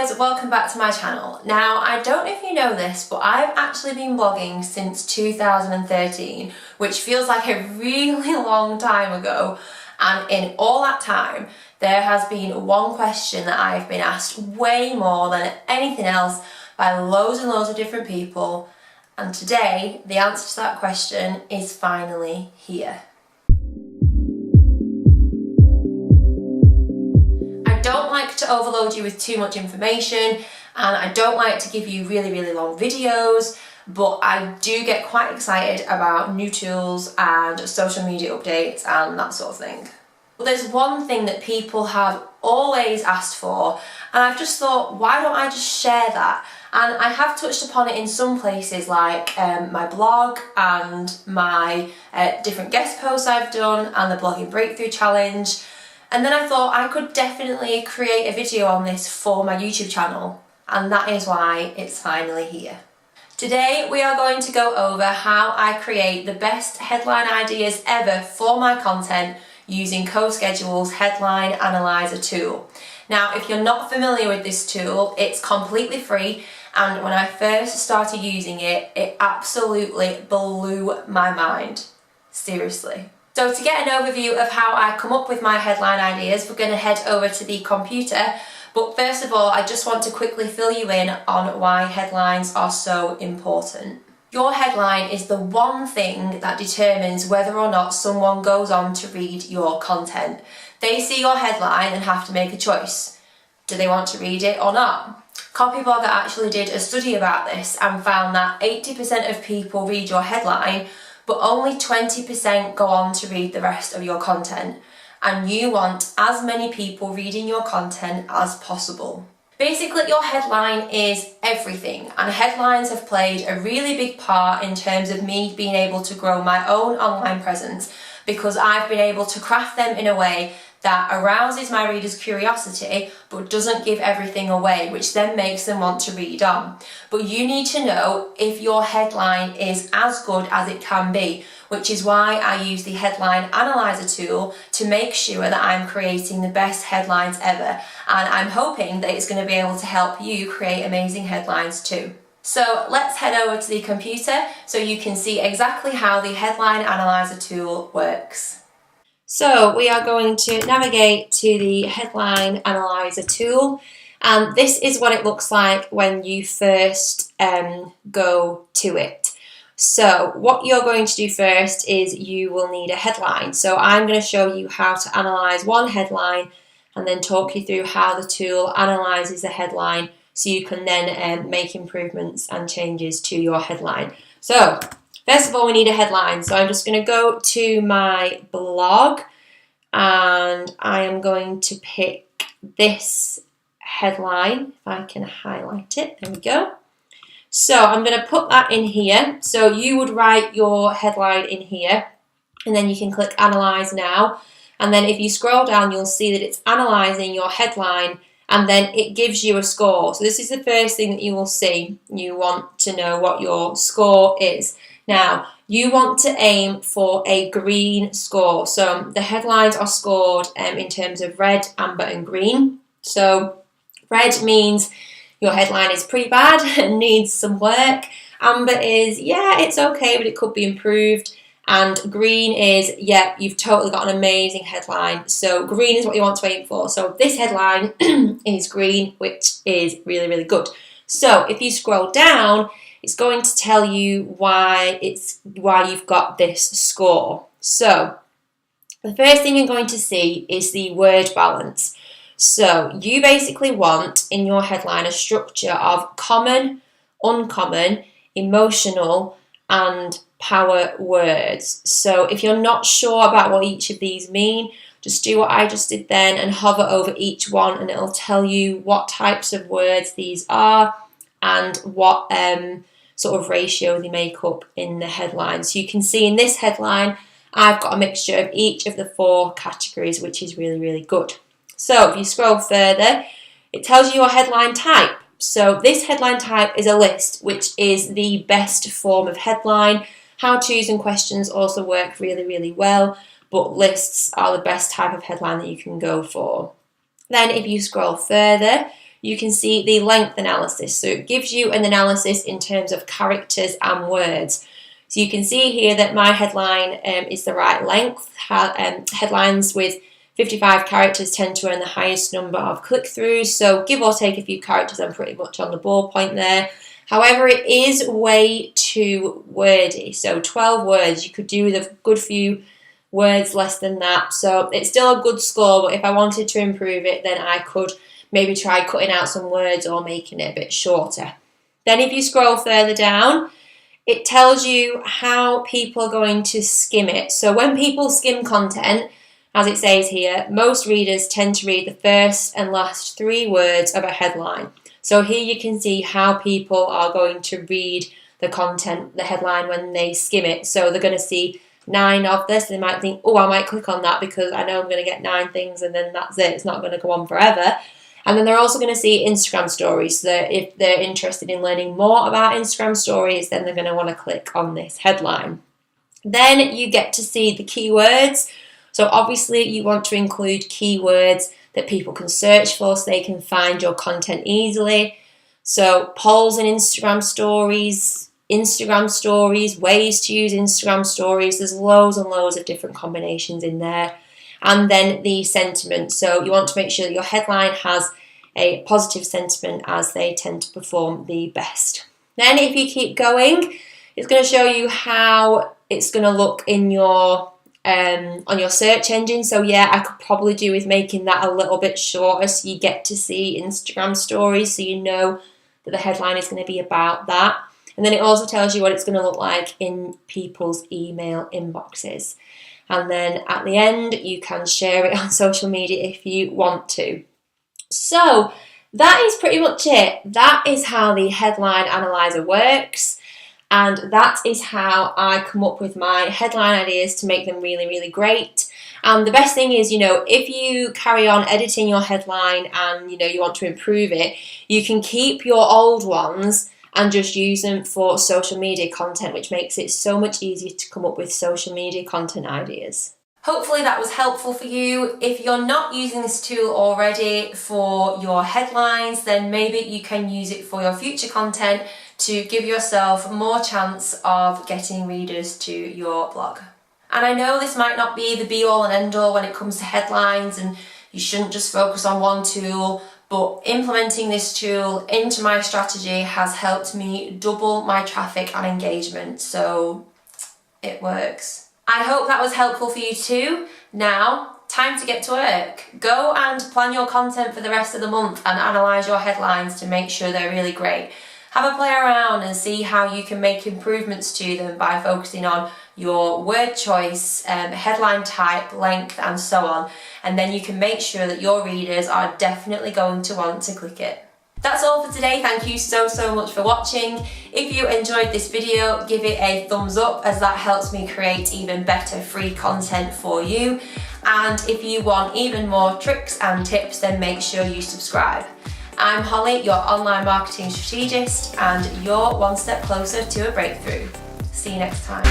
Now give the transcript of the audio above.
guys, welcome back to my channel. Now, I don't know if you know this, but I've actually been blogging since 2013, which feels like a really long time ago. And in all that time, there has been one question that I've been asked way more than anything else by loads and loads of different people. And today, the answer to that question is finally here. I don't like to overload you with too much information, and I don't like to give you really long videos, but I do get quite excited about new tools and social media updates and that sort of thing. But there's one thing that people have always asked for, and I've just thought, why don't I just share that? And I have touched upon it in some places like my blog and my different guest posts I've done and the Blogging Breakthrough Challenge. And then I thought I could definitely create a video on this for my YouTube channel, and that is why it's finally here. Today we are going to go over how I create the best headline ideas ever for my content using CoSchedule's Headline Analyzer tool. Now, if you're not familiar with this tool, it's completely free, and when I first started using it, it absolutely blew my mind. Seriously. So to get an overview of how I come up with my headline ideas, we're going to head over to the computer. But first of all, I just want to quickly fill you in on why headlines are so important. Your headline is the one thing that determines whether or not someone goes on to read your content. They see your headline and have to make a choice. Do they want to read it or not? Copyblogger actually did a study about this and found that 80% of people read your headline, but only 20% go on to read the rest of your content. And you want as many people reading your content as possible. Basically, your headline is everything, and headlines have played a really big part in terms of me being able to grow my own online presence, because I've been able to craft them in a way that arouses my readers' curiosity but doesn't give everything away, which then makes them want to read on. But you need to know if your headline is as good as it can be, which is why I use the Headline Analyzer tool to make sure that I'm creating the best headlines ever, and I'm hoping that it's going to be able to help you create amazing headlines too. So let's head over to the computer so you can see exactly how the Headline Analyzer tool works. So we are going to navigate to the Headline Analyzer tool, and this is what it looks like when you first go to it. So what you're going to do first is you will need a headline. So I'm going to show you how to analyze one headline and then talk you through how the tool analyzes the headline so you can then make improvements and changes to your headline. So first of all, we need a headline. So I'm just going to go to my blog and I am going to pick this headline. If I can highlight it, there we go. So I'm going to put that in here. So you would write your headline in here, and then you can click Analyze Now. And then if you scroll down, you'll see that it's analyzing your headline, and then it gives you a score. So this is the first thing that you will see. You want to know what your score is. Now, you want to aim for a green score. So the headlines are scored in terms of red, amber, and green. So red means your headline is pretty bad and needs some work. Amber is, yeah, it's okay, but it could be improved. And green is, yeah, you've totally got an amazing headline. So green is what you want to aim for. So this headline is green, which is really good. So if you scroll down, it's going to tell you why you've got this score. So the first thing you're going to see is the word balance. So you basically want in your headline a structure of common, uncommon, emotional, and power words. So if you're not sure about what each of these mean, just do what I just did then and hover over each one, and it'll tell you what types of words these are and what sort of ratio they make up in the headline. So you can see in this headline, I've got a mixture of each of the 4 categories, which is really good. So if you scroll further, it tells you your headline type. So this headline type is a list, which is the best form of headline. How-tos and questions also work really well, but lists are the best type of headline that you can go for. Then if you scroll further, you can see the length analysis. So it gives you an analysis in terms of characters and words. So you can see here that my headline is the right length. Headlines with 55 characters tend to earn the highest number of click-throughs. So give or take a few characters, I'm pretty much on the ball point there. However, it is way too wordy. So 12 words, you could do with a good few words less than that. So it's still a good score, but if I wanted to improve it, then I could maybe try cutting out some words or making it a bit shorter. Then if you scroll further down, it tells you how people are going to skim it. So when people skim content, as it says here, most readers tend to read the first and last 3 words of a headline. So here you can see how people are going to read the content, the headline, when they skim it. So they're going to see 9 of this. They might think, oh, I might click on that because I know I'm going to get 9 things and then that's it. It's not going to go on forever. And then they're also going to see Instagram stories. So if they're interested in learning more about Instagram stories, then they're going to want to click on this headline. Then you get to see the keywords. So obviously you want to include keywords that people can search for so they can find your content easily. So polls and Instagram stories, ways to use Instagram stories. There's loads and loads of different combinations in there. And then the sentiment. So you want to make sure that your headline has a positive sentiment, as they tend to perform the best. Then if you keep going, it's going to show you how it's going to look in your on your search engine. So yeah, I could probably do with making that a little bit shorter so you get to see Instagram stories, so you know that the headline is going to be about that. And then it also tells you what it's going to look like in people's email inboxes. And then at the end, you can share it on social media if you want to. So that is pretty much it. That is how the headline analyzer works. And that is how I come up with my headline ideas to make them really, really great. And the best thing is, if you carry on editing your headline and, you want to improve it, you can keep your old ones and just use them for social media content, which makes it so much easier to come up with social media content ideas. Hopefully that was helpful for you. If you're not using this tool already for your headlines, then maybe you can use it for your future content to give yourself more chance of getting readers to your blog. And I know this might not be the be-all and end-all when it comes to headlines, and you shouldn't just focus on one tool, but implementing this tool into my strategy has helped me double my traffic and engagement, so it works. I hope that was helpful for you too. Now, time to get to work. Go and plan your content for the rest of the month and analyse your headlines to make sure they're really great. Have a play around and see how you can make improvements to them by focusing on your word choice, headline type, length, and so on. And then you can make sure that your readers are definitely going to want to click it. That's all for today. Thank you so much for watching. If you enjoyed this video, give it a thumbs up, as that helps me create even better free content for you. And if you want even more tricks and tips, then make sure you subscribe. I'm Holly, your online marketing strategist, and you're one step closer to a breakthrough. See you next time.